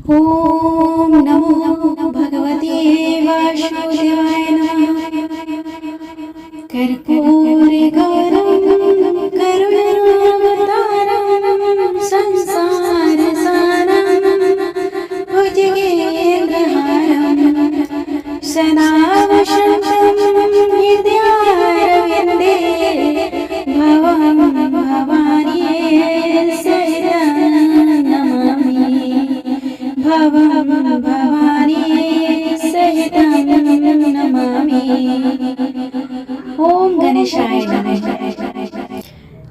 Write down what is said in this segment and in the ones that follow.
ओम नमो भगवते वासुदेवाय नमः। कर्पूरे गौरं करुणावतारं संसारसारं भुजगेन्द्रहारं सदा वसन्तं हृदयारविन्दे भवं भवानी सहितं नमामि। भवं भवानी सहितं नमामि। ओम गणेशाय नमः।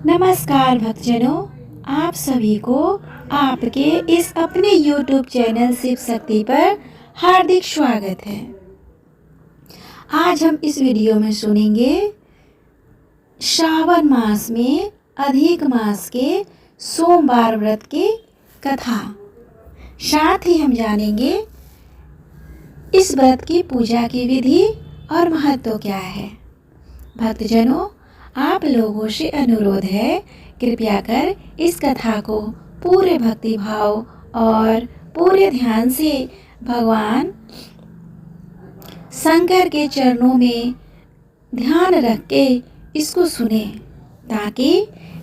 नमस्कार भक्तजनों, आप सभी को आपके इस अपने YouTube चैनल शिव शक्ति पर हार्दिक स्वागत है। आज हम इस वीडियो में सुनेंगे श्रावण मास में अधिक मास के सोमवार व्रत की कथा। साथ ही हम जानेंगे इस व्रत की पूजा की विधि और महत्व क्या है। भक्तजनों, आप लोगों से अनुरोध है, कृपया कर इस कथा को पूरे भक्ति भाव और पूरे ध्यान से भगवान शंकर के चरणों में ध्यान रख के इसको सुने, ताकि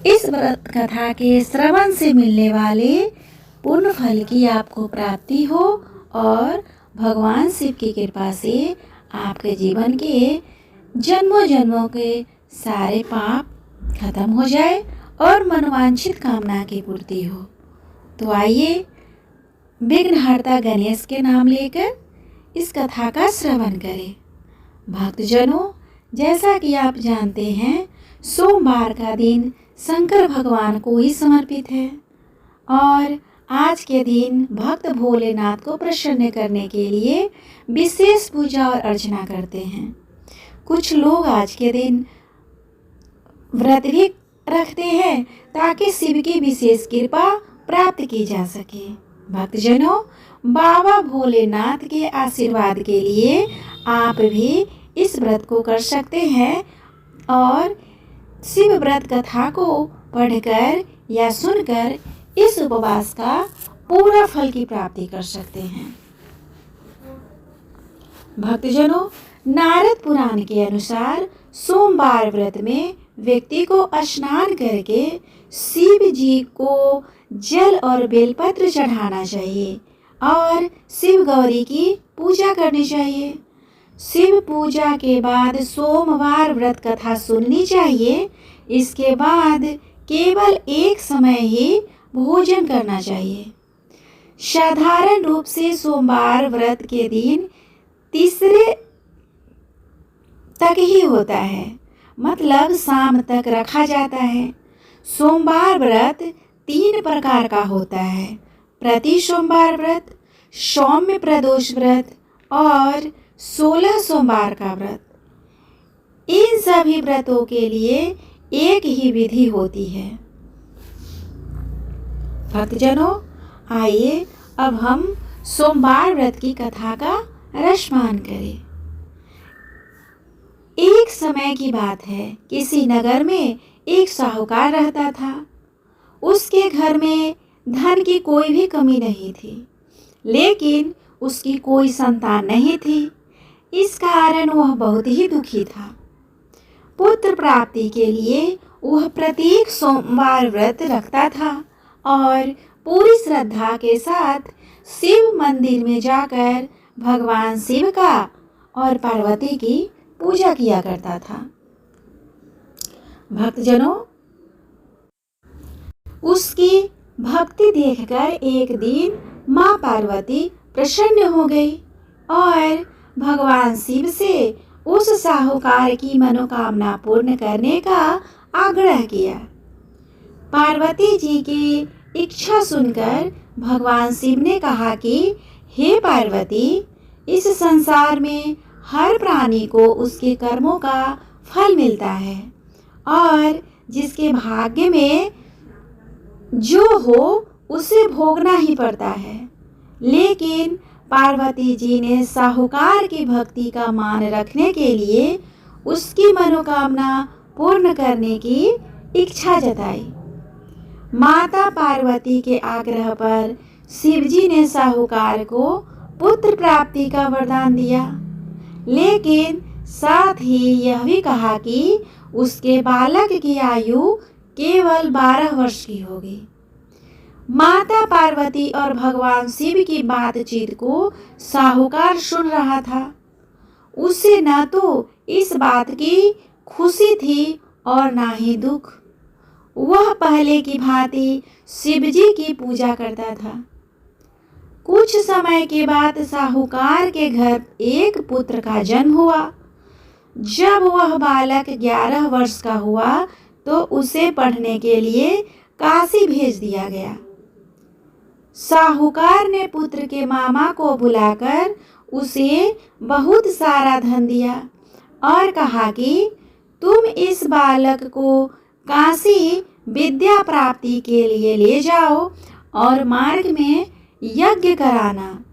इस व्रत कथा के श्रवण से मिलने वाले पूर्ण फल की आपको प्राप्ति हो और भगवान शिव की कृपा से आपके जीवन के जन्मों जन्मों के सारे पाप खत्म हो जाए और मनोवांछित कामना की पूर्ति हो। तो आइए विघ्नहर्ता गणेश के नाम लेकर इस कथा का श्रवण करें। भक्तजनों, जैसा कि आप जानते हैं, सोमवार का दिन शंकर भगवान को ही समर्पित है और आज के दिन भक्त भोलेनाथ को प्रसन्न करने के लिए विशेष पूजा और अर्चना करते हैं। कुछ लोग आज के दिन व्रत भी रखते हैं ताकि शिव की विशेष कृपा प्राप्त की जा सके। भक्तजनों, बाबा भोलेनाथ के आशीर्वाद के लिए आप भी इस व्रत को कर सकते हैं और शिव व्रत कथा को पढ़कर या सुनकर इस उपवास का पूरा फल की प्राप्ति कर सकते हैं। भक्तजनों, नारद पुराण के अनुसार सोमवार व्रत में व्यक्ति को स्नान करके शिव जी को जल और बेलपत्र चढ़ाना चाहिए और शिव गौरी की पूजा करनी चाहिए। शिव पूजा के बाद सोमवार व्रत कथा सुननी चाहिए। इसके बाद केवल एक समय ही भोजन करना चाहिए। साधारण रूप से सोमवार व्रत के दिन तीसरे तक ही होता है, मतलब शाम तक रखा जाता है। सोमवार व्रत 3 प्रकार का होता है: प्रति सोमवार व्रत, सौम्य प्रदोष व्रत और 16 सोमवार का व्रत। इन सभी व्रतों के लिए एक ही विधि होती है। भक्तजनों, आइए अब हम सोमवार व्रत की कथा का रसपान करें। एक समय की बात है, किसी नगर में एक साहूकार रहता था। उसके घर में धन की कोई भी कमी नहीं थी, लेकिन उसकी कोई संतान नहीं थी। इस कारण वह बहुत ही दुखी था। पुत्र प्राप्ति के लिए वह प्रत्येक सोमवार व्रत रखता था और पूरी श्रद्धा के साथ शिव मंदिर में जाकर भगवान शिव का और पार्वती की पूजा किया करता था। भक्तजनों, उसकी भक्ति देखकर एक दिन माँ पार्वती प्रसन्न हो गई और भगवान शिव से उस साहूकार की मनोकामना पूर्ण करने का आग्रह किया। पार्वती जी की इच्छा सुनकर भगवान शिव ने कहा कि हे पार्वती, इस संसार में हर प्राणी को उसके कर्मों का फल मिलता है और जिसके भाग्य में जो हो उसे भोगना ही पड़ता है। लेकिन पार्वती जी ने साहूकार की भक्ति का मान रखने के लिए उसकी मनोकामना पूर्ण करने की इच्छा जताई। माता पार्वती के आग्रह पर शिवजी ने साहूकार को पुत्र प्राप्ति का वरदान दिया, लेकिन साथ ही यह भी कहा कि उसके बालक की आयु केवल 12 वर्ष की होगी। माता पार्वती और भगवान शिव की बातचीत को साहूकार सुन रहा था। उसे न तो इस बात की खुशी थी और ना ही दुख। वह पहले की भांति शिवजी की पूजा करता था। कुछ समय के बाद साहूकार के घर एक पुत्र का जन्म हुआ। जब वह बालक 11 वर्ष का हुआ तो उसे पढ़ने के लिए काशी भेज दिया गया। साहूकार ने पुत्र के मामा को बुलाकर उसे बहुत सारा धन दिया और कहा कि तुम इस बालक को काशी विद्या प्राप्ति के लिए ले जाओ और मार्ग में यज्ञ कराना।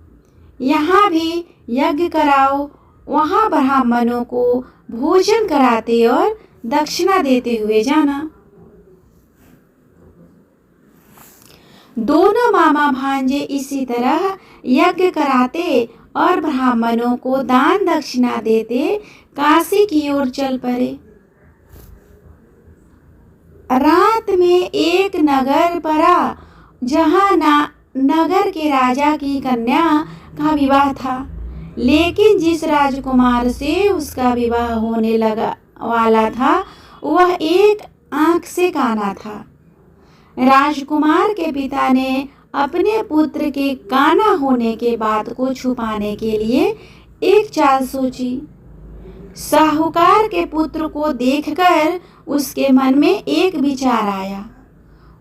यहाँ भी यज्ञ कराओ, वहाँ ब्राह्मणों को भोजन कराते और दक्षिणा देते हुए जाना। दोनों मामा भांजे इसी तरह यज्ञ कराते और ब्राह्मणों को दान दक्षिणा देते काशी की ओर चल पड़े। रात में एक नगर पड़ा जहाँ नगर के राजा की कन्या का विवाह था, लेकिन जिस राजकुमार से उसका विवाह होने लगा वाला था वह एक आंख से काना था। राजकुमार के पिता ने अपने पुत्र के काना होने के बात को छुपाने के लिए एक चाल सोची। साहूकार के पुत्र को देखकर उसके मन में एक विचार आया।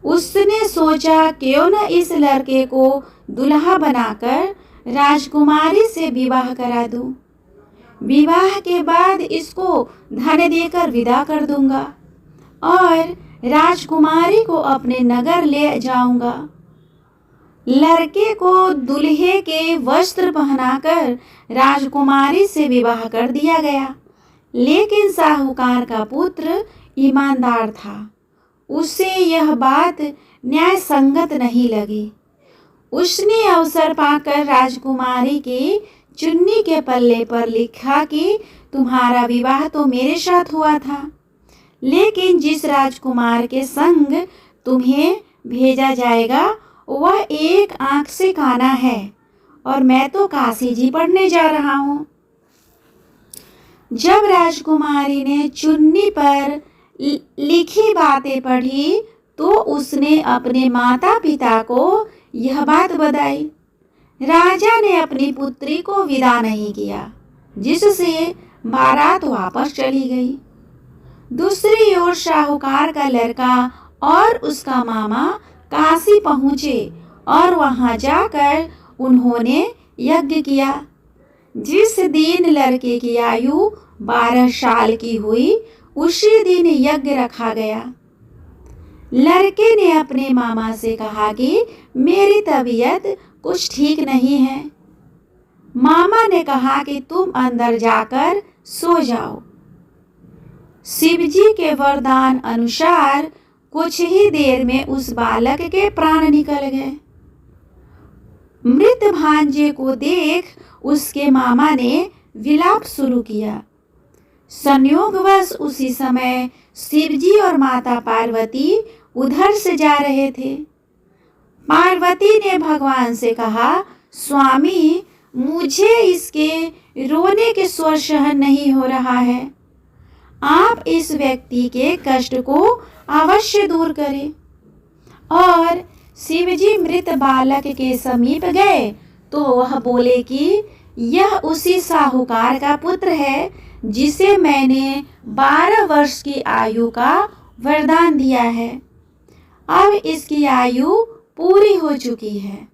उसने सोचा क्यों न इस लड़के को दुल्हा बनाकर राजकुमारी से विवाह करा दूं। विवाह के बाद इसको धन देकर विदा कर दूंगा और राजकुमारी को अपने नगर ले जाऊंगा। लड़के को दूल्हे के वस्त्र पहनाकर राजकुमारी से विवाह कर दिया गया, लेकिन साहूकार का पुत्र ईमानदार था। उसे यह बात न्याय संगत नहीं लगी। उसने अवसर पाकर राजकुमारी की चुन्नी के पल्ले पर लिखा कि तुम्हारा विवाह तो मेरे साथ हुआ था, लेकिन जिस राजकुमार के संग तुम्हें भेजा जाएगा वह एक आंख से काना है और मैं तो काशी जी पढ़ने जा रहा हूँ। जब राजकुमारी ने चुन्नी पर लिखी बातें पढ़ी तो उसने अपने माता पिता को यह बात बताई। राजा ने अपनी पुत्री को विदा नहीं किया, जिससे बारात वापस चली गई। दूसरी ओर साहूकार का लड़का और उसका मामा काशी पहुँचे और वहाँ जाकर उन्होंने यज्ञ किया। जिस दिन लड़के की आयु 12 साल की हुई उसी दिन यज्ञ रखा गया। लड़के ने अपने मामा से कहा कि मेरी तबीयत कुछ ठीक नहीं है। मामा ने कहा कि तुम अंदर जाकर सो जाओ। शिवजी के वरदान अनुसार कुछ ही देर में उस बालक के प्राण निकल गए। मृत भांजे को देख उसके मामा ने विलाप शुरू किया। संयोगवश उसी समय शिवजी और माता पार्वती उधर से जा रहे थे। पार्वती ने भगवान से कहा, स्वामी, मुझे इसके रोने के स्वर सहन नहीं हो रहा है। आप इस व्यक्ति के कष्ट को अवश्य दूर करें। और शिवजी मृत बालक के समीप गए तो वह बोले कि यह उसी साहूकार का पुत्र है जिसे मैंने 12 वर्ष की आयु का वरदान दिया है। अब इसकी आयु पूरी हो चुकी है।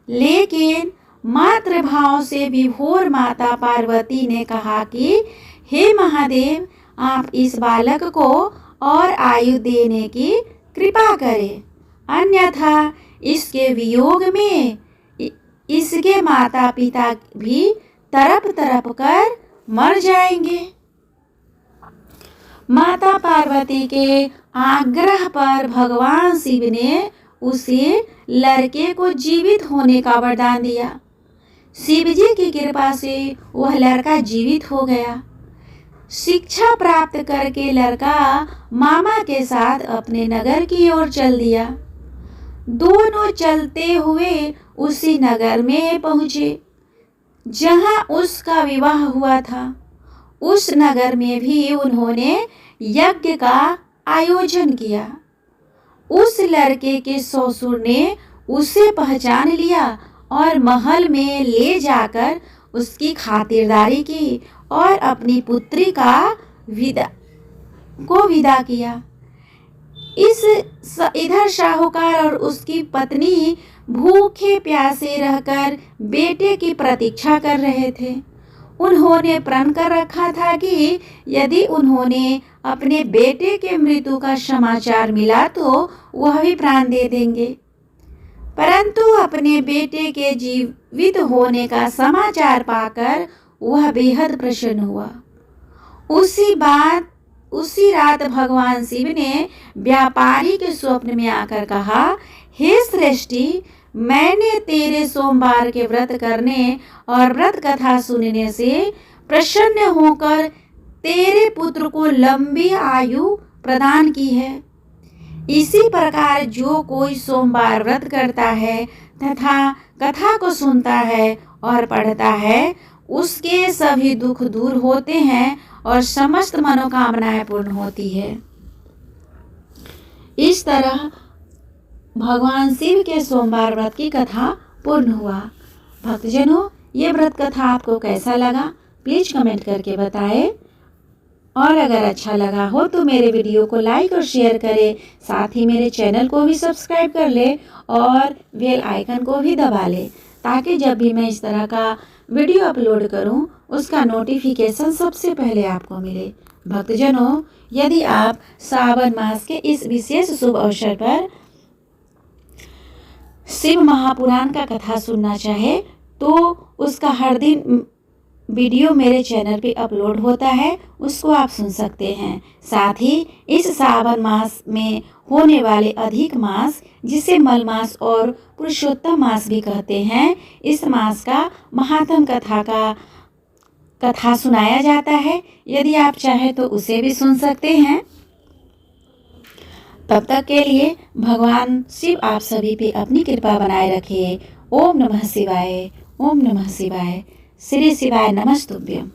लेकिन मातृभाव से विभोर माता पार्वती ने कहा कि हे महादेव, आप इस बालक को और आयु देने की कृपा करें, अन्यथा इसके वियोग में इसके माता पिता भी तड़प तड़प कर मर जाएंगे। माता पार्वती के आग्रह पर भगवान शिव ने उसे लड़के को जीवित होने का वरदान दिया। शिव जी की कृपा से वह लड़का जीवित हो गया। शिक्षा प्राप्त करके लड़का मामा के साथ अपने नगर की ओर चल दिया। दोनों चलते हुए उसी नगर में पहुंचे जहां उसका विवाह हुआ था। उस नगर में भी उन्होंने यज्ञ का आयोजन किया। उस लड़के के ससुर ने उसे पहचान लिया और महल में ले जाकर उसकी खातिरदारी की और अपनी पुत्री का विदा किया। इधर साहूकार और उसकी पत्नी भूखे प्यासे रहकर बेटे की प्रतीक्षा कर रहे थे। उन्होंने प्रण कर रखा था कि यदि उन्होंने अपने बेटे के मृत्यु का समाचार मिला तो वह भी प्राण दे देंगे, परंतु अपने बेटे के जीवित होने का समाचार पाकर वह बेहद प्रसन्न हुआ। उसी रात भगवान शिव ने व्यापारी के स्वप्न में आकर कहा, हे सृष्टि, मैंने तेरे सोमवार के व्रत करने और व्रत कथा सुनने से प्रसन्न होकर तेरे पुत्र को लंबी आयु प्रदान की है। इसी प्रकार जो कोई सोमवार व्रत करता है तथा कथा को सुनता है और पढ़ता है, उसके सभी दुख दूर होते हैं और समस्त मनोकामनाएं पूर्ण होती है। इस तरह भगवान शिव के सोमवार व्रत की कथा पूर्ण हुआ। भक्तजनों, ये व्रत कथा आपको कैसा लगा प्लीज कमेंट करके बताएं, और अगर अच्छा लगा हो तो मेरे वीडियो को लाइक और शेयर करें। साथ ही मेरे चैनल को भी सब्सक्राइब कर ले और बेल आइकन को भी दबा ले, ताकि जब भी मैं इस तरह का वीडियो अपलोड करूं उसका नोटिफिकेशन सबसे पहले आपको मिले। भक्तजनों, यदि आप सावन मास के इस विशेष शुभ अवसर पर शिव महापुराण का कथा सुनना चाहे तो उसका हर दिन वीडियो मेरे चैनल पे अपलोड होता है, उसको आप सुन सकते हैं। साथ ही इस सावन मास में होने वाले अधिक मास, जिसे मल मास और पुरुषोत्तम मास भी कहते हैं, इस मास का महात्म कथा सुनाया जाता है। यदि आप चाहे तो उसे भी सुन सकते हैं। तब तक के लिए भगवान शिव आप सभी पे अपनी कृपा बनाए रखे। ओम नमः शिवाय, ओम नमः शिवाय, श्री शिवाय नमस्तुभ्यम।